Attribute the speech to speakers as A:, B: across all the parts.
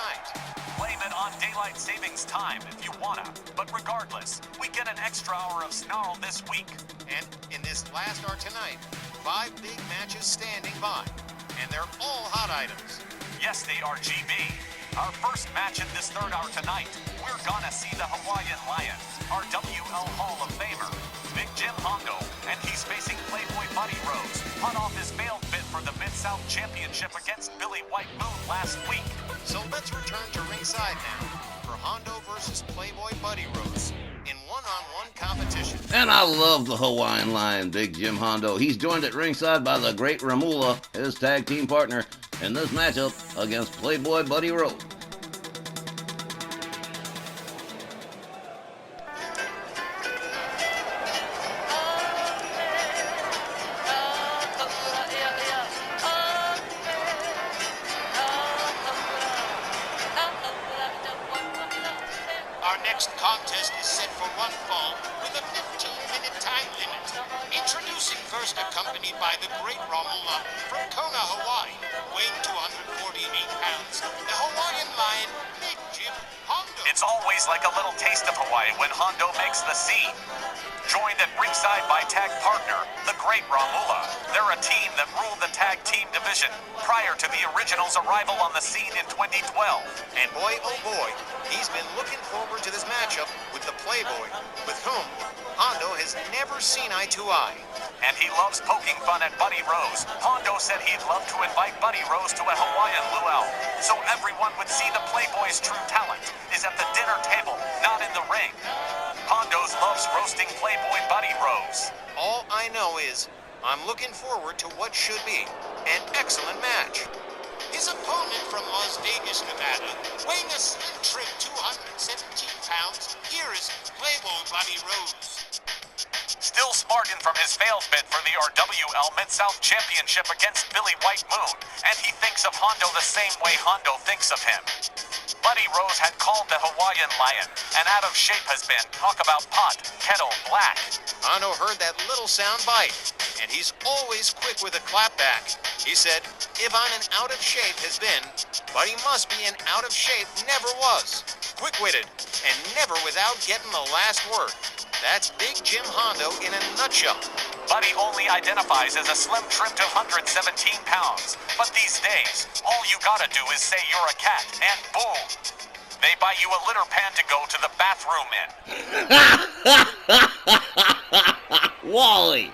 A: tonight.
B: Blame it on daylight savings time if you wanna, but regardless, we get an extra hour of snarl this week.
A: And in this last hour tonight, 5 big matches standing by. And they're all hot items.
B: Yes, they are, GB. Our first match in this third hour tonight, we're gonna see the Hawaiian Lion, our WL Hall of Famer, Big Jim Hondo, and he's facing Playboy Buddy Rose, hot off his failed bid for the Mid-South Championship against Billy White Moon last week.
A: So let's return to ringside now for Hondo versus Playboy Buddy Rose in one-on-one competition.
C: And I love the Hawaiian Lion, Big Jim Hondo. He's joined at ringside by the Great Ramula, his tag team partner, in this matchup against Playboy Buddy Rose.
A: Our next contest is set for one fall with a 15-minute time limit. Introducing first, accompanied by the Great Ramula from Kona, Hawaii, weighing 248 pounds, the Hawaiian Lion, Big Jim Hondo.
B: It's always like a little taste of Hawaii when Hondo makes the scene. Joined at ringside by tag partner, the Great Ramula. They're a team that ruled the tag team division prior to the original's arrival on the scene in 2012.
A: And boy, oh boy, he's been looking forward to this matchup with the Playboy, with whom Hondo has never seen eye to eye.
B: And he loves poking fun at Buddy Rose. Hondo said he'd love to invite Buddy Rose to a Hawaiian luau, so everyone would see the Playboy's true talent is at the dinner table, not in the ring. Hondo's loves roasting Playboy Buddy Rose.
A: All I know is I'm looking forward to what should be an excellent match. His opponent from Las Vegas, Nevada, weighing a slim trim 217 pounds, here is Playboy Buddy Rose.
B: Still smarting from his failed bid for the RWL Mid-South Championship against Billy White Moon, and he thinks of Hondo the same way Hondo thinks of him. Buddy Rose had called the Hawaiian Lion, and out of shape has been talk about pot, kettle, black.
A: Hondo heard that little sound bite, and he's always quick with a clapback. He said, if I'm an out of shape has been, Buddy must be an out of shape never was. Quick-witted, and never without getting the last word. That's Big Jim Hondo in a nutshell.
B: Buddy only identifies as a slim trim to 117 pounds. But these days, all you gotta do is say you're a cat, and boom! They buy you a litter pan to go to the bathroom in.
C: Wally!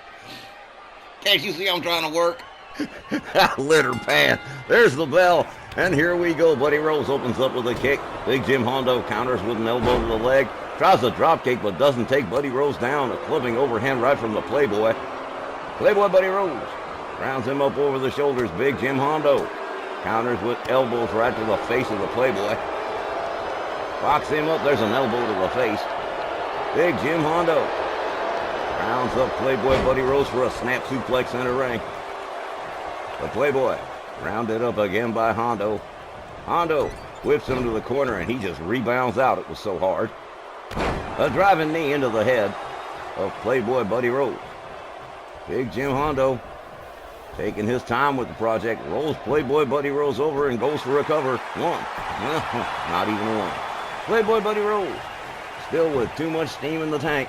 C: Can't you see I'm trying to work? Litter pan. There's the bell. And here we go. Buddy Rose opens up with a kick. Big Jim Hondo counters with an elbow to the leg. Tries a drop kick, but doesn't take Buddy Rose down. A clipping overhand right from the Playboy. Playboy Buddy Rose rounds him up over the shoulders. Big Jim Hondo counters with elbows right to the face of the Playboy. Locks him up. There's an elbow to the face. Big Jim Hondo rounds up Playboy Buddy Rose for a snap suplex in the ring. The Playboy rounded up again by Hondo. Hondo whips him to the corner, and he just rebounds out. It was so hard. A driving knee into the head of Playboy Buddy Rose. Big Jim Hondo taking his time with the project, rolls Playboy Buddy Rose over and goes for a cover. One. Not even a one. Playboy Buddy Rose still with too much steam in the tank.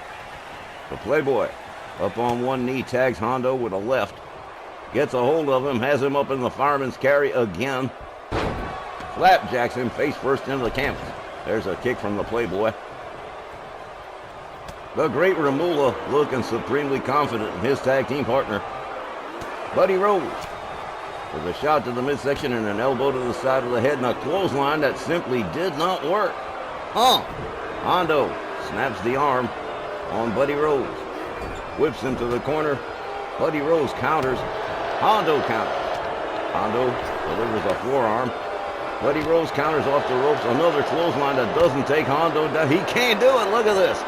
C: The Playboy up on one knee tags Hondo with a left. Gets a hold of him, has him up in the fireman's carry again. Flapjacks him face first into the canvas. There's a kick from the Playboy. The Great Ramula looking supremely confident in his tag team partner. Buddy Rose with a shot to the midsection and an elbow to the side of the head and a clothesline that simply did not work. Hondo snaps the arm on Buddy Rose. Whips him to the corner. Buddy Rose counters. Hondo counters. Hondo delivers a forearm. Buddy Rose counters off the ropes. Another clothesline that doesn't take Hondo down. He can't do it. Look at this.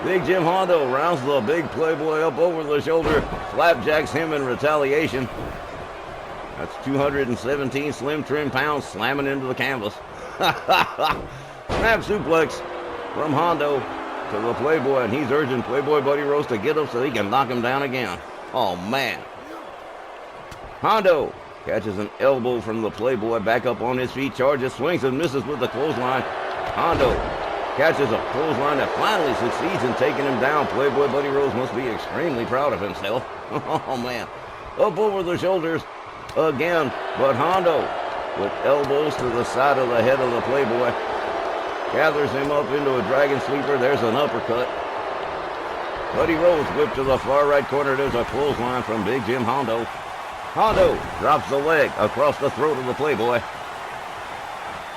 C: Big Jim Hondo rounds the big Playboy up over the shoulder. Flapjacks him in retaliation. That's 217 slim trim pounds slamming into the canvas. Snap suplex from Hondo to the Playboy, and he's urging Playboy Buddy Rose to get up so he can knock him down again. Oh, man. Hondo Catches an elbow from the Playboy. Back up on his feet. Charges, swings, and misses with the clothesline. Hondo catches a clothesline that finally succeeds in taking him down. Playboy Buddy Rose must be extremely proud of himself. Oh, man. Up over the shoulders again. But Hondo, with elbows to the side of the head of the Playboy, gathers him up into a dragon sleeper. There's an uppercut. Buddy Rose whipped to the far right corner. There's a clothesline from Big Jim Hondo. Hondo drops the leg across the throat of the Playboy.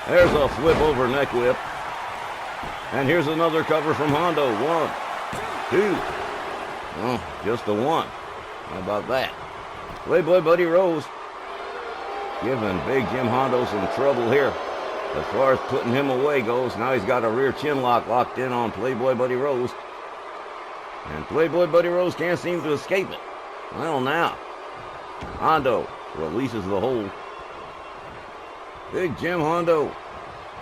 C: There's a flip over neck whip. And here's another cover from Hondo. 1, 2. Oh, just a 1. How about that? Playboy Buddy Rose giving Big Jim Hondo some trouble here. As far as putting him away goes, now he's got a rear chin lock locked in on Playboy Buddy Rose. And Playboy Buddy Rose can't seem to escape it. Well, now, Hondo releases the hold. Big Jim Hondo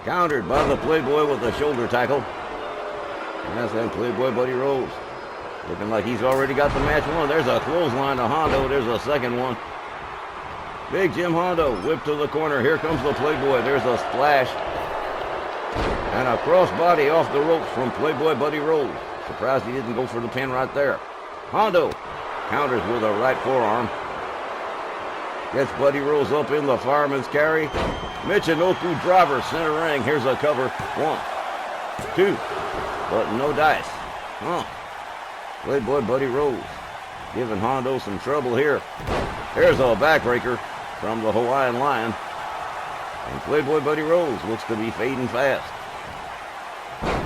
C: countered by the Playboy with a shoulder tackle. And that's then Playboy Buddy Rose looking like he's already got the match won. There's a clothesline to Hondo. There's a second one. Big Jim Hondo whipped to the corner. Here comes the Playboy. There's a splash. And a crossbody off the ropes from Playboy Buddy Rose. Surprised he didn't go for the pin right there. Hondo counters with a right forearm. Gets Buddy Rose up in the fireman's carry. Michinoku driver, center ring. Here's a cover. 1, 2. But no dice. Playboy Buddy Rose giving Hondo some trouble here. Here's a backbreaker from the Hawaiian Lion. And Playboy Buddy Rose looks to be fading fast.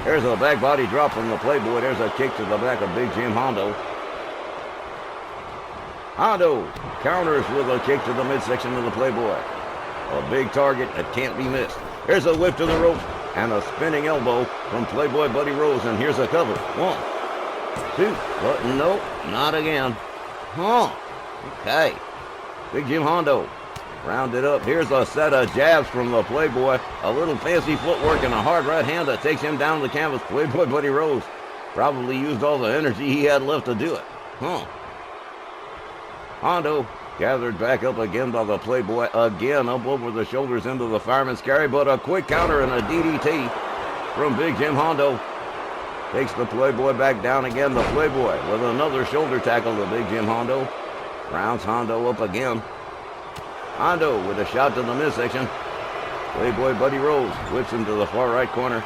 C: There's a back body drop from the Playboy. There's a kick to the back of Big Jim Hondo. Hondo counters with a kick to the midsection of the Playboy. A big target that can't be missed. Here's a whip to the ropes and a spinning elbow from Playboy Buddy Rose. And here's a cover. 1, 2. But nope, not again. Okay. Big Jim Hondo rounded up. Here's a set of jabs from the Playboy. A little fancy footwork and a hard right hand that takes him down the canvas. Playboy Buddy Rose probably used all the energy he had left to do it. Hondo gathered back up again by the Playboy. Again up over the shoulders into the fireman's carry. But a quick counter and a DDT from Big Jim Hondo takes the Playboy back down again. The Playboy with another shoulder tackle to Big Jim Hondo. Rounds Hondo up again. Hondo with a shot to the midsection. Playboy Buddy Rose whips him to the far right corner.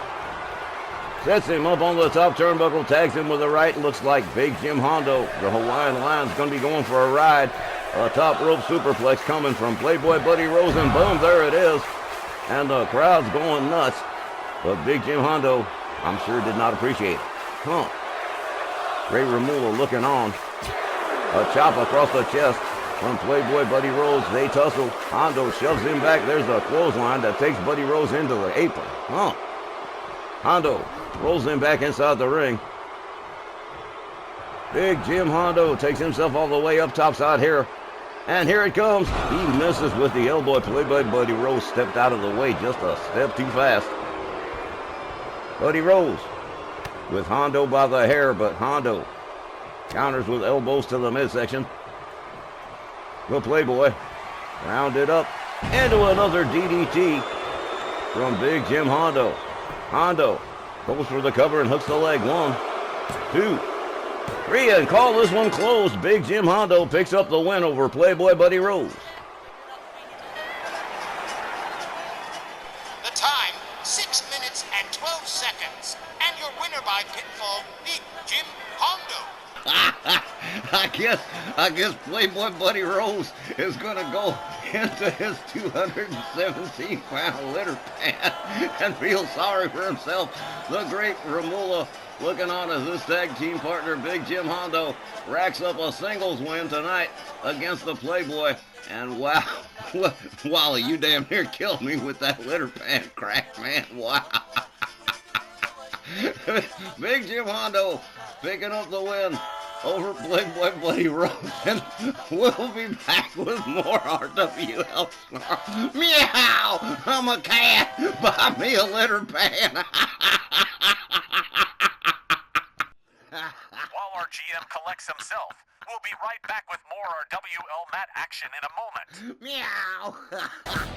C: Sets him up on the top turnbuckle. Tags him with a right. Looks like Big Jim Hondo, the Hawaiian Lion's going to be going for a ride. A top rope superplex coming from Playboy Buddy Rose. And boom, there it is. And the crowd's going nuts. But Big Jim Hondo, I'm sure, did not appreciate it. Ray Romula looking on. A chop across the chest from Playboy Buddy Rose. They tussle. Hondo shoves him back. There's a clothesline that takes Buddy Rose into the apron. Hondo rolls him back inside the ring. Big Jim Hondo takes himself all the way up topside here. And here it comes. He misses with the elbow. Playboy Buddy Rose stepped out of the way just a step too fast. Buddy Rose with Hondo by the hair, but Hondo counters with elbows to the midsection. The Playboy rounded up into another DDT from Big Jim Hondo. Hondo goes for the cover and hooks the leg. 1, 2, 3, and call this one closed. Big Jim Hondo picks up the win over Playboy Buddy Rose.
A: The time, 6 minutes and 12 seconds. And your winner by pinfall, Big Jim Hondo.
C: I guess Playboy Buddy Rose is going to go into his 217-pound litter pan and feel sorry for himself. The great Romula looking on as his tag team partner, Big Jim Hondo, racks up a singles win tonight against the Playboy. And wow, Wally, you damn near killed me with that litter pan crack, man. Wow. Big Jim Hondo picking up the win over Playboy Buddy Rose, and we'll be back with more RWL Snarl. Meow! I'm a cat. Buy me a litter pan.
B: While our GM collects himself, We'll be right back with more RWL Mat action in a moment.
C: Meow.